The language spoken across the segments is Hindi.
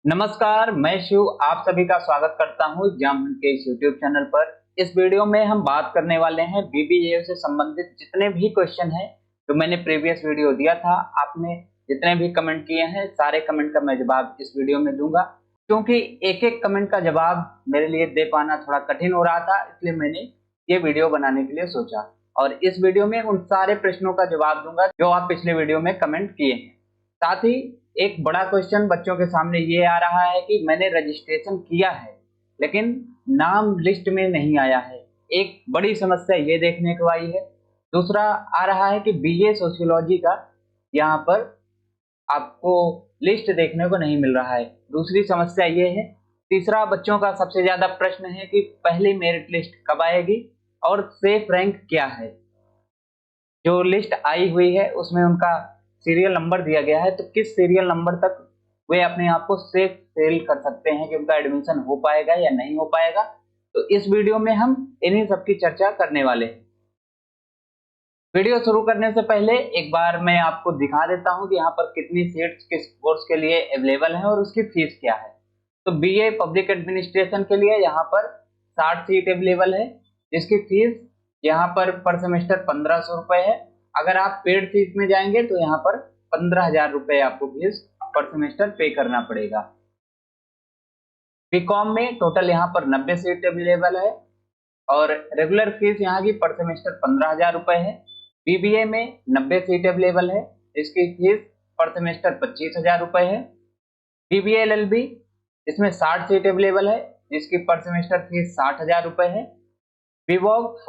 नमस्कार, मैं शिव आप सभी का स्वागत करता हूं एग्जाम के इस यूट्यूब चैनल पर। इस वीडियो में हम बात करने वाले हैं बीबीए से संबंधित जितने भी क्वेश्चन हैं जो मैंने प्रीवियस वीडियो दिया था। आपने जितने भी कमेंट किए हैं सारे कमेंट का मैं जवाब इस वीडियो में दूंगा, क्योंकि एक एक कमेंट का जवाब मेरे लिए दे पाना थोड़ा कठिन हो रहा था, इसलिए मैंने ये वीडियो बनाने के लिए सोचा। और इस वीडियो में उन सारे प्रश्नों का जवाब दूंगा जो आप पिछले वीडियो में कमेंट किए हैं। साथ ही एक बड़ा क्वेश्चन बच्चों के सामने ये आ रहा है कि मैंने रजिस्ट्रेशन किया है लेकिन नाम लिस्ट में नहीं आया है। एक बड़ी समस्या ये देखने को आई है। दूसरा आ रहा है कि बीए सोशियोलॉजी का यहाँ पर आपको लिस्ट देखने को नहीं मिल रहा है। दूसरी समस्या ये है। तीसरा बच्चों का सबसे ज्यादा प्रश्न है कि पहली मेरिट लिस्ट कब आएगी और सेफ रैंक क्या है। जो लिस्ट आई हुई है उसमें उनका सीरियल नंबर दिया गया है, तो किस सीरियल नंबर तक वे अपने आप को सेफ फील कर सकते हैं कि उनका एडमिशन हो पाएगा या नहीं हो पाएगा। तो इस वीडियो में हम इन्हीं सब की चर्चा करने वाले हैं। वीडियो शुरू करने से पहले एक बार मैं आपको दिखा देता हूं कि यहाँ पर कितनी सीट्स किस कोर्स के लिए अवेलेबल हैं और उसकी फीस क्या है। तो बीए पब्लिक एडमिनिस्ट्रेशन के लिए यहाँ पर 60 सीट अवेलेबल है, जिसकी फीस यहाँ पर सेमेस्टर 1500 रुपए है। अगर आप पेड सीट में जाएंगे तो यहाँ पर 15,000 रुपए आपको फीस पर सेमेस्टर पे करना पड़ेगा। बीकॉम में टोटल यहाँ पर 90 सीट अवेलेबल है और रेगुलर फीस यहाँ की पर सेमेस्टर 15,000 रुपए है। बीबीए में 90 सीट अवेलेबल है, इसकी फीस पर सेमेस्टर 25,000 रुपए है। बीबीए एलएलबी इसमें 60 सीट अवेलेबल है, जिसकी पर सेमेस्टर फीस 60,000 रुपए है। विवॉक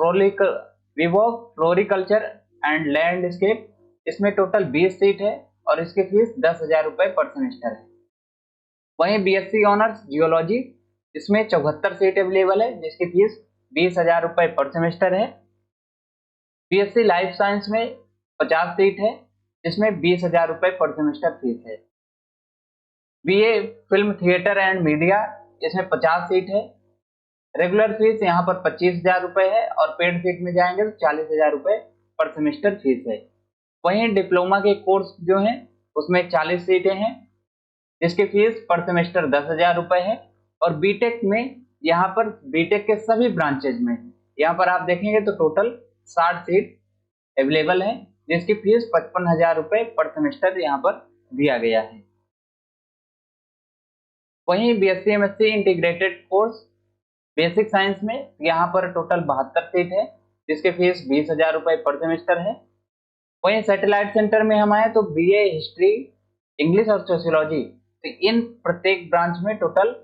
फ्लोरिकल्चर एंड लैंडस्केप इसमें टोटल 20 सीट है और इसकी फीस 10,000 रुपए पर सेमेस्टर है। वहीं बीएससी ऑनर्स जियोलॉजी इसमें 74 सीट अवेलेबल है, जिसकी फीस 20,000 रुपए पर सेमेस्टर है। बीएससी लाइफ साइंस में 50 सीट है, जिसमें 20,000 रुपए पर सेमेस्टर फीस है। BA film theatre and media इसमें 50 सीट है, रेगुलर फीस यहाँ पर 25,000 रुपए है और पेड सीट में जाएंगे तो 40,000 रुपए पर सेमेस्टर फीस है। वहीं डिप्लोमा के कोर्स जो हैं उसमें 40 सीटें हैं, जिसकी फीस पर सेमेस्टर 10,000 रुपए है। और बीटेक में यहाँ पर बीटेक के सभी ब्रांचेज में यहाँ पर आप देखेंगे तो टोटल 60 सीट अवेलेबल है, जिसकी फीस 55,000 रुपए पर सेमेस्टर यहाँ पर दिया गया है। वहीं BSc MSc integrated course basic science में यहाँ पर टोटल 72 सीट है, जिसके फीस 20,000 रुपए पर सेमेस्टर है। वहीं सैटेलाइट सेंटर में हम आए तो बीए हिस्ट्री इंग्लिश और सोशियोलॉजी, तो इन प्रत्येक ब्रांच में टोटल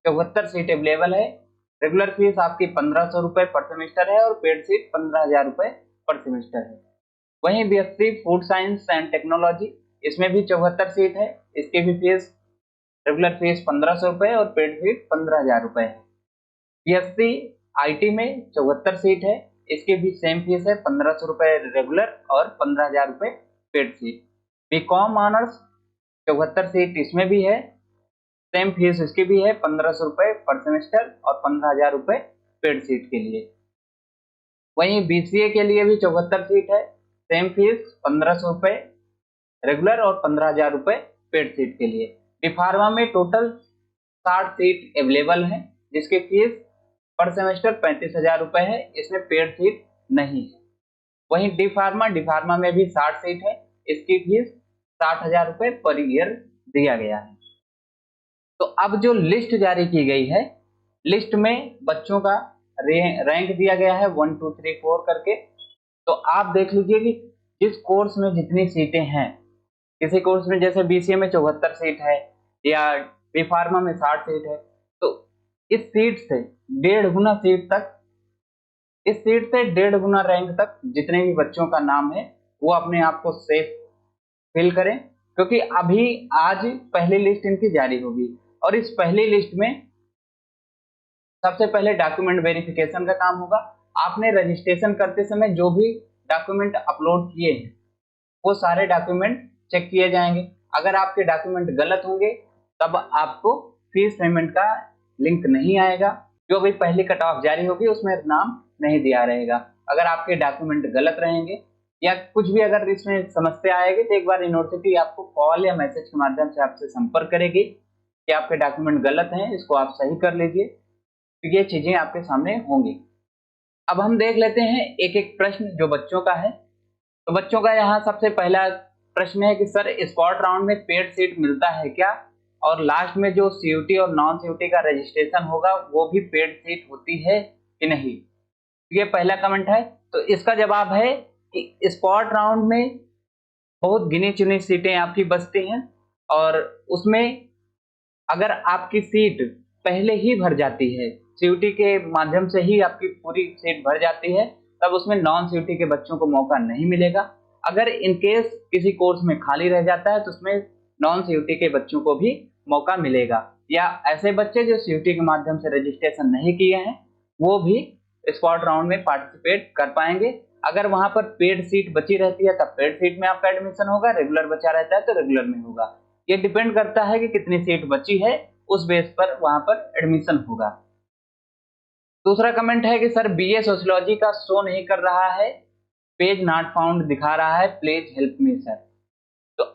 74 सीट अवेलेबल है। रेगुलर फीस आपकी 1,500 रुपए पर सेमेस्टर है और पेड सीट 15,000 रुपए पर सेमेस्टर है। वहीं BSc food science and technology इसमें भी 74 सीट है, इसकी भी फीस रेगुलर फीस 1,500 रुपए और पेड फीस 15,000 रुपए है। बीएससी आईटी में 74 सीट है, इसकी भी सेम फीस है 1,500 रुपए रेगुलर और 15,000 रुपए paid seat. BCom honours 74 seat इसमें भी है, सेम फीस इसकी भी है 1,500 रुपए पर सेमेस्टर और 15,000 रुपए पेड सीट के लिए। वहीं बीसीए के लिए भी 74 सीट है, सेम फीस 1,500 रुपए रेगुलर और 15,000 रुपए पेड सीट के लिए। डी फार्मा में टोटल 60 सीट अवेलेबल है, जिसकी फीस पर सेमेस्टर 35,000 रुपए है, इसमें पेड सीट नहीं है। वहीं डी फार्मा में भी 60 सीट है, इसकी फीस 60,000 रुपए पर ईयर दिया गया है। तो अब जो लिस्ट जारी की गई है, लिस्ट में बच्चों का रैंक दिया गया है 1 2 3 4 करके। तो आप देख लीजिए कि जिस कोर्स में जितनी सीटें हैं, किसी कोर्स में जैसे बीसीए में 74 सीट है या बी फार्मा में 60 सीट है, तो इस सीट से 1.5 गुना सीट तक, इस सीट से 1.5 गुना रैंक तक जितने भी बच्चों का नाम है वो अपने आप को सेफ फील करें, क्योंकि अभी आज पहली लिस्ट इनकी जारी होगी और इस पहली लिस्ट में सबसे पहले डॉक्यूमेंट वेरिफिकेशन का काम होगा। आपने रजिस्ट्रेशन करते समय जो भी डॉक्यूमेंट अपलोड किए हैं वो सारे डॉक्यूमेंट चेक किए जाएंगे। अगर आपके डॉक्यूमेंट गलत होंगे तब आपको फीस पेमेंट का लिंक नहीं आएगा। जो भी पहली कट ऑफ जारी होगी उसमें नाम नहीं दिया रहेगा। अगर आपके डॉक्यूमेंट गलत रहेंगे या कुछ भी अगर इसमें समस्या आएगी तो एक बार यूनिवर्सिटी आपको कॉल या मैसेज के माध्यम से आपसे संपर्क करेगी कि आपके डॉक्यूमेंट गलत हैं, इसको आप सही कर लीजिए। तो ये चीजें आपके सामने होंगी। अब हम देख लेते हैं एक एक प्रश्न जो बच्चों का है। तो बच्चों का यहाँ सबसे पहला प्रश्न है कि सर स्पॉट राउंड में पेड सीट मिलता है क्या, और लास्ट में जो सीयूटी और नॉन सीयूटी का रजिस्ट्रेशन होगा वो भी पेड सीट होती है कि नहीं। ये पहला कमेंट है। तो इसका जवाब है कि स्पॉट राउंड में बहुत गिनी चुनी सीटें आपकी बचती हैं, और उसमें अगर आपकी सीट पहले ही भर जाती है, सीयूटी के माध्यम से ही आपकी पूरी सीट भर जाती है, तब उसमें नॉन सीयूटी के बच्चों को मौका नहीं मिलेगा। अगर इन केस किसी कोर्स में खाली रह जाता है तो उसमें नॉन सीयूटी के बच्चों को भी मौका मिलेगा, या ऐसे बच्चे जो सीयूटी के माध्यम से रजिस्ट्रेशन नहीं किए हैं वो भी स्पॉट राउंड में पार्टिसिपेट कर पाएंगे। अगर वहां पर पेड सीट बची रहती है तब पेड सीट में आपका एडमिशन होगा, रेगुलर बचा रहता है तो रेगुलर में होगा। ये डिपेंड करता है कि कितनी सीट बची है, उस बेस पर वहां पर एडमिशन होगा। दूसरा कमेंट है कि सर बीए सोशियोलॉजी का शो नहीं कर रहा है, पेज नॉट फाउंड दिखा रहा है, प्लीज हेल्प मी सर। तो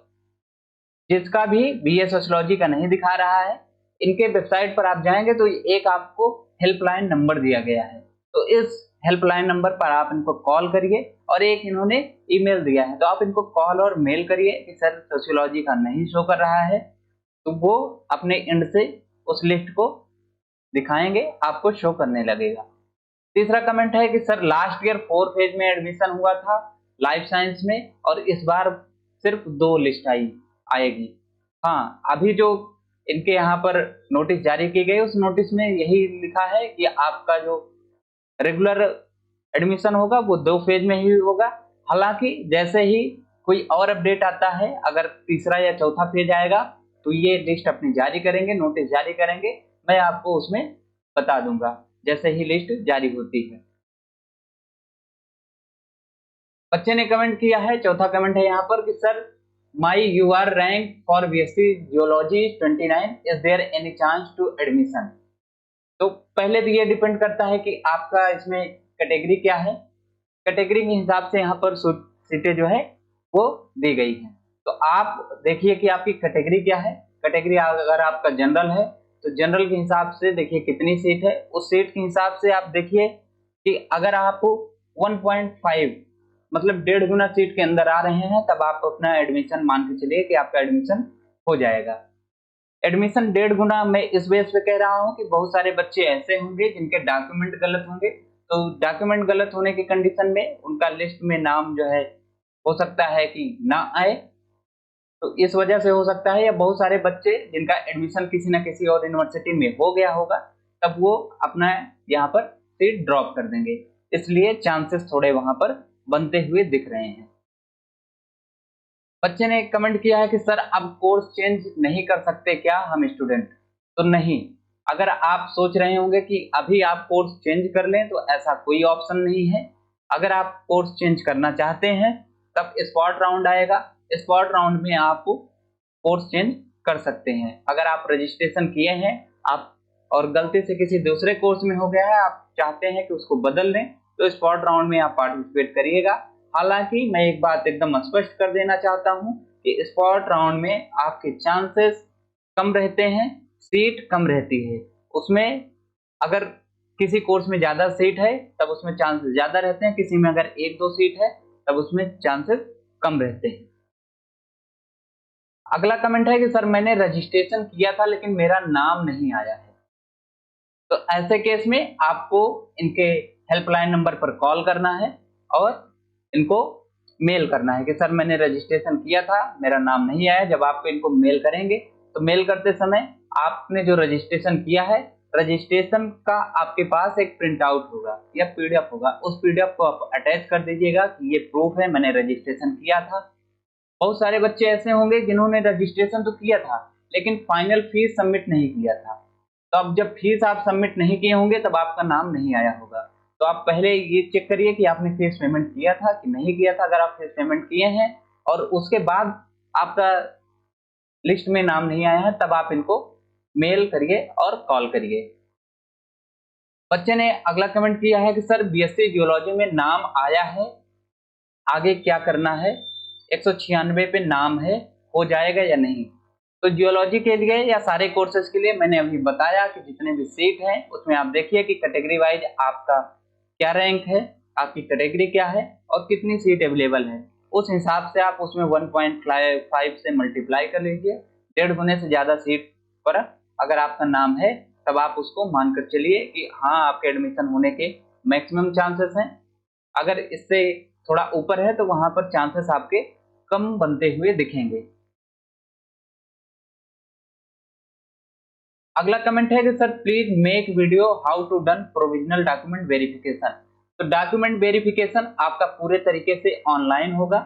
जिसका भी बीए सोशियोलॉजी का नहीं दिखा रहा है, इनके वेबसाइट पर आप जाएंगे तो एक आपको हेल्पलाइन नंबर दिया गया है, तो इस हेल्पलाइन नंबर पर आप इनको कॉल करिए, और एक इन्होंने ईमेल दिया है तो आप इनको कॉल और मेल करिए कि सर सोशियोलॉजी का नहीं शो कर रहा है, तो वो अपने एंड से उस लिस्ट को दिखाएंगे, आपको शो करने लगेगा। तीसरा कमेंट है कि सर लास्ट ईयर 4 फेज में एडमिशन हुआ था लाइफ साइंस में, और इस बार सिर्फ 2 लिस्ट आएगी। हाँ, अभी जो इनके यहाँ पर नोटिस जारी की गई उस नोटिस में यही लिखा है कि आपका जो रेगुलर एडमिशन होगा वो 2 फेज में ही होगा। हालांकि जैसे ही कोई और अपडेट आता है, अगर तीसरा या चौथा फेज आएगा तो ये लिस्ट अपनी जारी करेंगे, नोटिस जारी करेंगे, मैं आपको उसमें बता दूंगा जैसे ही लिस्ट जारी होती है। बच्चे ने कमेंट किया है, चौथा कमेंट है यहाँ पर कि sir my U R rank for BSc geology 29, is there any chance to admission. तो पहले तो ये डिपेंड करता है कि आपका इसमें कैटेगरी क्या है। कैटेगरी के हिसाब से यहाँ पर सीटें जो है वो दी गई हैं। तो आप देखिए कि आपकी कैटेगरी क्या है। कैटेगरी अगर आपका जनरल है तो जनरल के हिसाब से देखिए कितनी सीट है, उस सीट के हिसाब से आप देखिए कि अगर आप 1.5 मतलब 1.5 गुना सीट के अंदर आ रहे हैं तब आप अपना एडमिशन मान के चलिए कि आपका एडमिशन हो जाएगा। एडमिशन 1.5 गुना मैं इस बेस पे कह रहा हूँ कि बहुत सारे बच्चे ऐसे होंगे जिनके डॉक्यूमेंट गलत होंगे, तो डॉक्यूमेंट गलत होने की कंडीशन में उनका लिस्ट में नाम जो है हो सकता है कि ना आए, तो इस वजह से हो सकता है। या बहुत सारे बच्चे जिनका एडमिशन किसी न किसी और यूनिवर्सिटी में हो गया होगा तब वो अपना यहाँ पर सीट ड्रॉप कर देंगे, इसलिए चांसेस थोड़े वहां पर बनते हुए दिख रहे हैं। बच्चे ने कमेंट किया है कि सर अब कोर्स चेंज नहीं कर सकते क्या हम स्टूडेंट। तो नहीं, अगर आप सोच रहे होंगे कि अभी आप कोर्स चेंज कर लें तो ऐसा कोई ऑप्शन नहीं है। अगर आप कोर्स चेंज करना चाहते हैं तब स्पॉट राउंड आएगा, स्पॉट राउंड में आप कोर्स चेंज कर सकते हैं। अगर आप रजिस्ट्रेशन किए हैं आप और गलती से किसी दूसरे कोर्स में हो गया है, आप चाहते हैं कि उसको बदल लें, तो स्पॉट राउंड में आप पार्टिसिपेट करिएगा। हालांकि मैं एक बात एकदम स्पष्ट कर देना चाहता हूं कि स्पॉट राउंड में आपके चांसेस कम रहते हैं, सीट कम रहती है। उसमें अगर किसी कोर्स में ज्यादा सीट है तब उसमें चांसेस ज्यादा रहते हैं, किसी में अगर 1-2 सीट है तब उसमें चांसेस कम रहते हैं। अगला कमेंट है कि सर मैंने रजिस्ट्रेशन किया था लेकिन मेरा नाम नहीं आया है। तो ऐसे केस में आपको इनके हेल्पलाइन नंबर पर कॉल करना है और इनको मेल करना है कि सर मैंने रजिस्ट्रेशन किया था, मेरा नाम नहीं आया। जब आप इनको मेल करेंगे तो मेल करते समय आपने जो रजिस्ट्रेशन किया है, रजिस्ट्रेशन का आपके पास एक प्रिंट आउट होगा या पीडीएफ होगा, उस पीडीएफ को आप अटैच कर दीजिएगा कि ये प्रूफ है मैंने रजिस्ट्रेशन किया था। बहुत सारे बच्चे ऐसे होंगे जिन्होंने रजिस्ट्रेशन तो किया था लेकिन फाइनल फीस सबमिट नहीं किया था, तो अब जब फीस आप सबमिट नहीं किए होंगे तब आपका नाम नहीं आया होगा। तो आप पहले ये चेक करिए कि आपने फीस पेमेंट किया था कि नहीं किया था। अगर आप फीस पेमेंट किए हैं और उसके बाद आपका लिस्ट में नाम नहीं आया है तब आप इनको मेल करिए और कॉल करिए। बच्चे ने अगला कमेंट किया है कि सर बीएससी जियोलॉजी में नाम आया है, आगे क्या करना है, 196 पे नाम है, हो जाएगा या नहीं। तो जियोलॉजी के लिए या सारे कोर्सेज के लिए मैंने अभी बताया कि जितने भी सीट हैं उसमें आप देखिए कि कैटेगरी वाइज आपका क्या रैंक है, आपकी कैटेगरी क्या है और कितनी सीट अवेलेबल है। उस हिसाब से आप उसमें 1.5 से मल्टीप्लाई कर लीजिए। 1.5 गुने से ज़्यादा सीट पर अगर आपका नाम है तब आप उसको मानकर चलिए कि हाँ आपके एडमिशन होने के मैक्सिमम चांसेस हैं। अगर इससे थोड़ा ऊपर है तो वहाँ पर चांसेस आपके कम बनते हुए दिखेंगे। अगला कमेंट है कि sir please make video how to done provisional document verification. तो डॉक्यूमेंट वेरिफिकेशन आपका पूरे तरीके से ऑनलाइन होगा।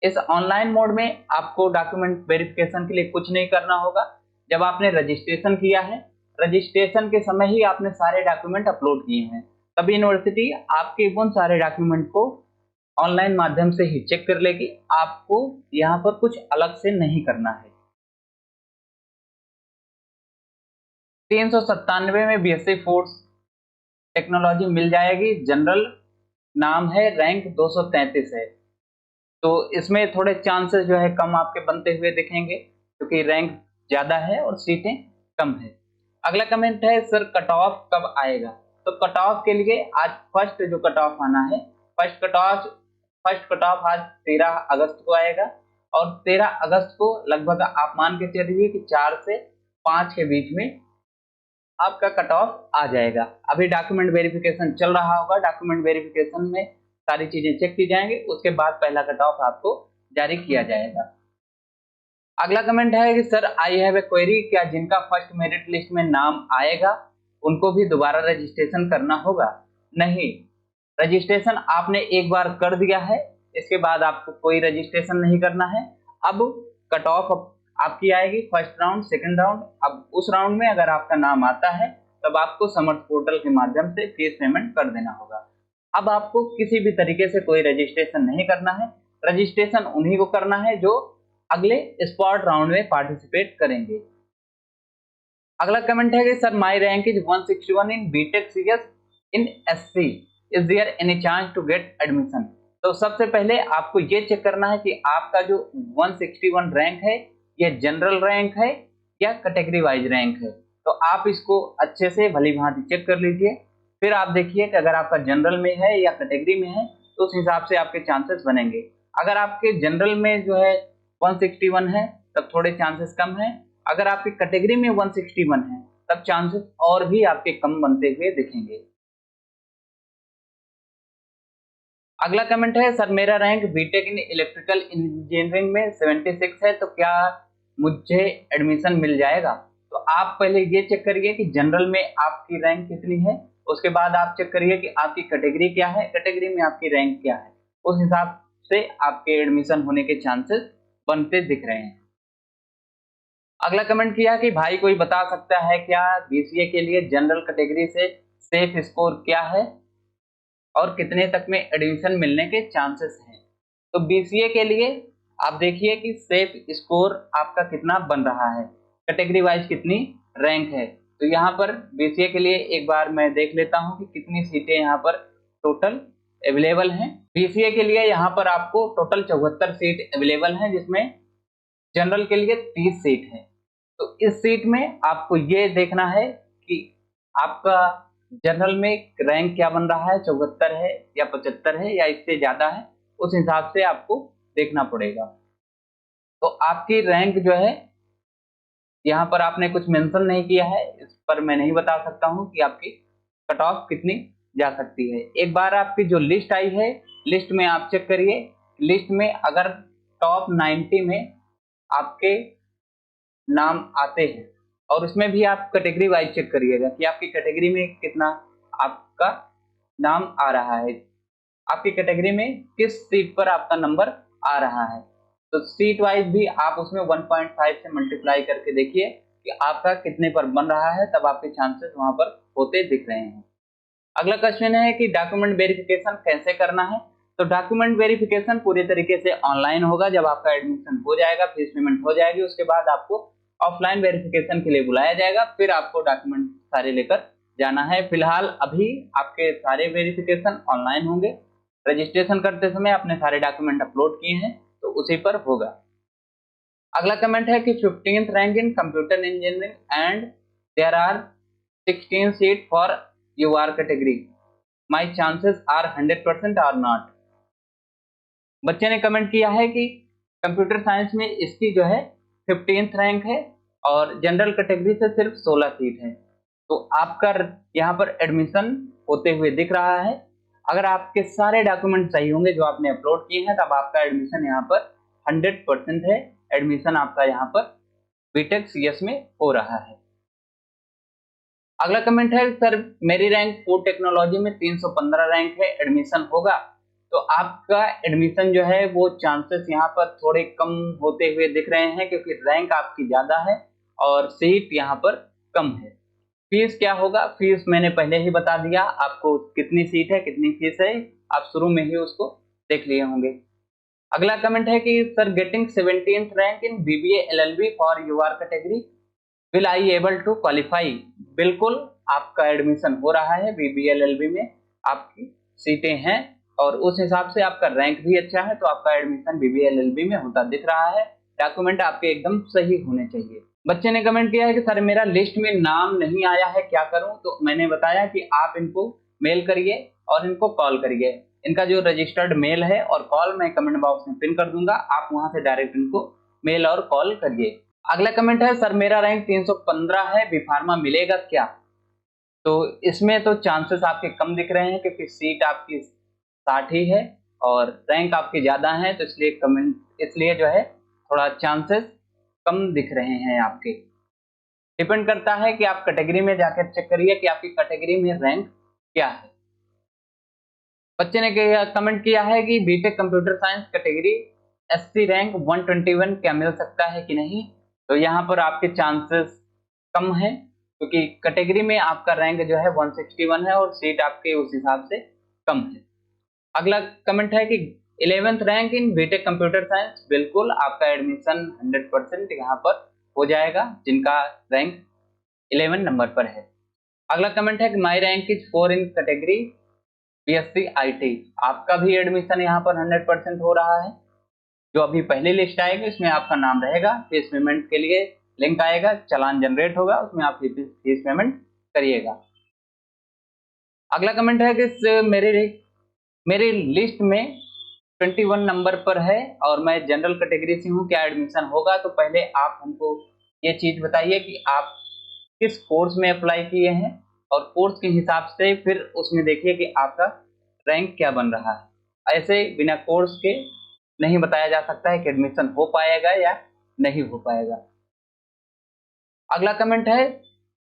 इस ऑनलाइन मोड में आपको डॉक्यूमेंट वेरिफिकेशन के लिए कुछ नहीं करना होगा। जब आपने रजिस्ट्रेशन किया है, रजिस्ट्रेशन के समय ही आपने सारे डॉक्यूमेंट अपलोड किए हैं, तभी यूनिवर्सिटी आपके उन सारे डॉक्यूमेंट को ऑनलाइन माध्यम से ही चेक कर लेगी। आपको यहाँ पर कुछ अलग से नहीं करना है। 397 में बीएससी फोर्स टेक्नोलॉजी मिल जाएगी। जनरल नाम है, रैंक 233 है। तो इसमें थोड़े चांसेस जो है कम आपके बनते हुए दिखेंगे क्योंकि रैंक ज्यादा है और सीटें कम है। अगला कमेंट है सर कट ऑफ कब आएगा। तो कट ऑफ के लिए आज फर्स्ट जो कट ऑफ आना है, फर्स्ट कट ऑफ आज 13 अगस्त को आएगा और 13 अगस्त को लगभग आप मान के चलिए कि 4 से 5 के बीच में आपका कट ऑफ आ जाएगा। अभी डॉक्यूमेंट वेरिफिकेशन चल रहा होगा, डॉक्यूमेंट वेरिफिकेशन में सारी चीजें चेक की जाएंगी, उसके बाद पहला कट ऑफ आपको जारी किया जाएगा। अगला कमेंट है कि sir I have a query, क्या जिनका फर्स्ट मेरिट लिस्ट में नाम आएगा उनको भी दोबारा रजिस्ट्रेशन करना होगा? नहीं, रजिस्ट्रेशन आपने एक बार कर दिया है, इसके बाद आपको कोई रजिस्ट्रेशन नहीं करना है। अब कट ऑफ आपकी आएगी फर्स्ट राउंड, सेकंड राउंड। अब उस राउंड में अगर आपका नाम आता है तब आपको समर्थ पोर्टल के माध्यम से फीस पेमेंट कर देना होगा। अब आपको किसी भी तरीके से कोई रजिस्ट्रेशन नहीं करना है। रजिस्ट्रेशन उन्हीं को करना है जो अगले स्पॉट राउंड में पार्टिसिपेट करेंगे। अगला कमेंट है कि sir my rank is 161 in BTech CS in SC, is there any chance to get admission? तो सबसे पहले आपको ये चेक करना है कि आपका जो 161 रैंक है ये जनरल रैंक है या कैटेगरी वाइज रैंक है। तो आप इसको अच्छे से भली भांति चेक कर लीजिए। फिर आप देखिए कि अगर आपका जनरल में है या कैटेगरी में है तो उस हिसाब से आपके चांसेस बनेंगे। अगर आपके जनरल में जो है 161 है तब थोड़े चांसेस कम है। अगर आपकी कैटेगरी में 161 है तब चांसेस और भी आपके कम बनते हुए दिखेंगे। अगला कमेंट है सर मेरा rank BTech in electrical engineering में 76 है, तो क्या मुझे एडमिशन मिल जाएगा? तो आप पहले ये चेक करिए कि जनरल में आपकी रैंक कितनी है, उसके बाद आप चेक करिए कि आपकी कैटेगरी क्या है, कैटेगरी में आपकी रैंक क्या है। उस हिसाब से आपके एडमिशन होने के चांसेस बनते दिख रहे हैं। अगला कमेंट किया कि भाई कोई बता सकता है क्या बीसीए के लिए जनरल कैटेगरी से सेफ स्कोर क्या है और कितने तक में एडमिशन मिलने के चांसेस हैं? तो बीसीए के लिए आप देखिए कि सेफ स्कोर आपका कितना बन रहा है, कैटेगरी वाइज कितनी रैंक है। तो यहाँ पर बीसीए के लिए एक बार मैं देख लेता हूँ कि कितनी सीटें यहाँ पर टोटल अवेलेबल हैं। बीसीए के लिए यहाँ पर आपको टोटल 74 सीट अवेलेबल हैं, जिसमें जनरल के लिए 30 सीट है। तो इस सीट में आपको ये देखना है कि आपका जनरल में रैंक क्या बन रहा है, 74 है या 75 है या इससे ज्यादा है, उस हिसाब से आपको देखना पड़ेगा। तो आपकी रैंक जो है यहाँ पर आपने कुछ मेंशन नहीं किया है, इस पर मैं नहीं बता सकता हूँ कि आपकी कट ऑफ कितनी जा सकती है। एक बार आपकी जो लिस्ट आई है, लिस्ट में आप चेक करिए, लिस्ट में अगर टॉप 90 में आपके नाम आते हैं और उसमें भी आप कैटेगरी वाइज चेक करिएगा कि आपकी कैटेगरी में कितना आपका नाम आ रहा है, आपकी कैटेगरी में किस सीट पर आपका नंबर आ रहा है। तो सीट वाइज भी आप उसमें 1.5 से मल्टीप्लाई करके देखिए कि आपका कितने पर बन रहा है, तब आपके चांसेस वहां पर होते दिख रहे हैं। अगला क्वेश्चन है कि डॉक्यूमेंट वेरिफिकेशन कैसे करना है। तो डॉक्यूमेंट वेरिफिकेशन पूरी तरीके से ऑनलाइन होगा। जब आपका एडमिशन हो जाएगा, फीस पेमेंट हो जाएगी, उसके बाद आपको ऑफलाइन वेरिफिकेशन के लिए बुलाया जाएगा, फिर आपको डॉक्यूमेंट सारे लेकर जाना है। फिलहाल अभी आपके सारे वेरिफिकेशन ऑनलाइन होंगे। रजिस्ट्रेशन करते समय आपने सारे डॉक्यूमेंट अपलोड किए हैं तो उसी पर होगा। अगला कमेंट है कि 15th rank in computer engineering and there are 16 seat for UR category, my chances are 100% और नॉट। बच्चे ने कमेंट किया है कि कंप्यूटर साइंस में इसकी जो है 15th रैंक है और जनरल कैटेगरी से सिर्फ 16 सीट है, तो आपका यहाँ पर एडमिशन होते हुए दिख रहा है। अगर आपके सारे डॉक्यूमेंट सही होंगे जो आपने अपलोड किए हैं, तब आपका एडमिशन यहाँ पर 100% है। एडमिशन आपका यहाँ पर बीटेक सीएस में हो रहा है। अगला कमेंट है, सर मेरी रैंक फूड टेक्नोलॉजी में 315 रैंक है, एडमिशन होगा? तो आपका एडमिशन जो है वो चांसेस यहाँ पर थोड़े कम होते हुए दिख रहे हैं, क्योंकि रैंक आपकी ज्यादा है और सीट यहाँ पर कम है। फीस क्या होगा? फीस मैंने पहले ही बता दिया आपको, कितनी सीट है कितनी फीस है, आप शुरू में ही उसको देख लिए होंगे। अगला कमेंट है कि sir getting 17th rank in BBA LLB for UR category, will I able to qualify? बिल्कुल आपका एडमिशन हो रहा है, बीबीए एलएलबी में आपकी सीटें हैं और उस हिसाब से आपका रैंक भी अच्छा है, तो आपका एडमिशन बीबीए एलएलबी में होता दिख रहा है। डॉक्यूमेंट आपके एकदम सही होने चाहिए। बच्चे ने कमेंट किया है कि सर मेरा लिस्ट में नाम नहीं आया है, क्या करूं? तो मैंने बताया कि आप इनको मेल करिए और इनको कॉल करिए। इनका जो रजिस्टर्ड मेल है और कॉल मैं कमेंट बॉक्स में पिन कर दूंगा, आप वहां से डायरेक्ट इनको मेल और कॉल करिए। अगला कमेंट है, सर मेरा रैंक 315 है, बी फार्मा मिलेगा क्या? तो इसमें तो चांसेस आपके कम दिख रहे हैं, क्योंकि सीट आपकी 60 ही है और रैंक आपकी ज्यादा है, तो इसलिए जो है थोड़ा चांसेस कम दिख रहे हैं आपके। डिपेंड करता है कि आप कैटेगरी में जाकर चेक करिए कि आपकी कैटेगरी में रैंक क्या है। बच्चे ने कमेंट किया है कि BTech computer science category SC rank 121 क्या मिल सकता है कि नहीं? तो यहाँ पर आपके चांसेस कम है, क्योंकि कैटेगरी में आपका रैंक जो है 161 है और सीट आपके उस हिसाब से कम है। अगला कमेंट है कि 11th rank in BTech computer science, बिल्कुल आपका एडमिशन 100% यहाँ पर हो जाएगा जिनका रैंक 11 नंबर पर है। अगला कमेंट है कि माई rank is 4 in category BSc IT, आपका भी एडमिशन यहाँ पर 100% हो रहा है। जो अभी पहली लिस्ट आएगी उसमें आपका नाम रहेगा, फीस पेमेंट के लिए लिंक आएगा, चालान जनरेट होगा, उसमें आप फीस पेमेंट करिएगा। अगला कमेंट है कि मेरी लिस्ट में 21 नंबर पर है और मैं जनरल कैटेगरी से हूँ, क्या एडमिशन होगा? तो पहले आप हमको ये चीज बताइए कि आप किस कोर्स में अप्लाई किए हैं और कोर्स के हिसाब से फिर उसमें देखिए कि आपका रैंक क्या बन रहा है। ऐसे बिना कोर्स के नहीं बताया जा सकता है कि एडमिशन हो पाएगा या नहीं हो पाएगा। अगला कमेंट है,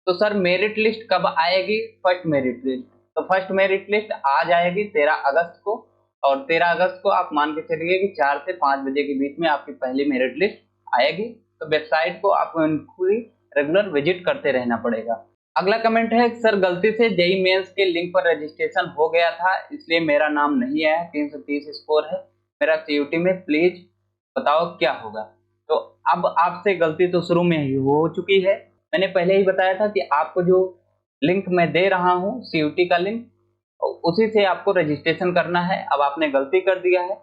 तो सर मेरिट लिस्ट कब आएगी? फर्स्ट मेरिट लिस्ट, तो फर्स्ट मेरिट लिस्ट आ जाएगी 13 अगस्त को, और 13 अगस्त को आप मान के चलिए कि 4 से 5 बजे के बीच में आपकी पहली मेरिट लिस्ट आएगी। तो वेबसाइट को आपको रेगुलर विजिट करते रहना पड़ेगा। अगला कमेंट है, सर गलती से जेईई मेंस के लिंक पर रजिस्ट्रेशन हो गया था, इसलिए मेरा नाम नहीं आया, 330 स्कोर है मेरा सीयूटी में, प्लीज बताओ क्या होगा? तो अब आपसे गलती तो शुरू में ही हो चुकी है। मैंने पहले ही बताया था कि आपको जो लिंक मैं दे रहा हूँ सीयूटी का लिंक, उसी से आपको रजिस्ट्रेशन करना है। अब आपने गलती कर दिया है,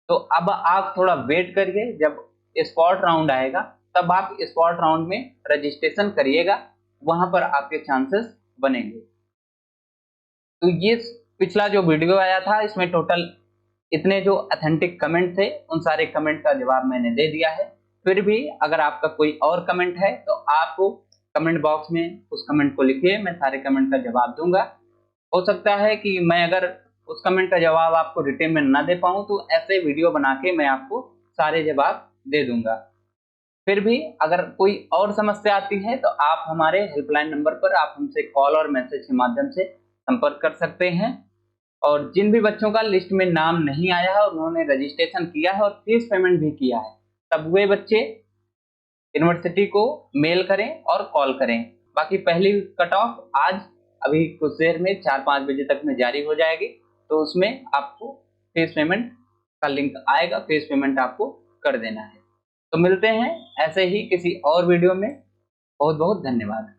तो अब आप थोड़ा वेट करिए, जब स्पॉट राउंड आएगा तब आप स्पॉट राउंड में रजिस्ट्रेशन करिएगा, वहां पर आपके चांसेस बनेंगे। तो ये पिछला जो वीडियो आया था इसमें टोटल इतने जो ऑथेंटिक कमेंट थे उन सारे कमेंट का जवाब मैंने दे दिया है। फिर भी अगर आपका कोई और कमेंट है तो आप कमेंट बॉक्स में उस कमेंट को लिखिए, मैं सारे कमेंट का जवाब दूंगा। हो सकता है कि मैं अगर उस कमेंट का जवाब आपको रिटन में ना दे पाऊं, तो ऐसे वीडियो बना के मैं आपको सारे जवाब दे दूंगा। फिर भी अगर कोई और समस्या आती है तो आप हमारे हेल्पलाइन नंबर पर आप हमसे कॉल और मैसेज के माध्यम से संपर्क कर सकते हैं। और जिन भी बच्चों का लिस्ट में नाम नहीं आया है और उन्होंने रजिस्ट्रेशन किया है और फीस पेमेंट भी किया है, तब वे बच्चे यूनिवर्सिटी को मेल करें और कॉल करें। बाकी पहली कट ऑफ आज अभी कुछ देर में 4-5 बजे तक में जारी हो जाएगी, तो उसमें आपको फीस पेमेंट का लिंक आएगा, फीस पेमेंट आपको कर देना है। तो मिलते हैं ऐसे ही किसी और वीडियो में। बहुत बहुत धन्यवाद।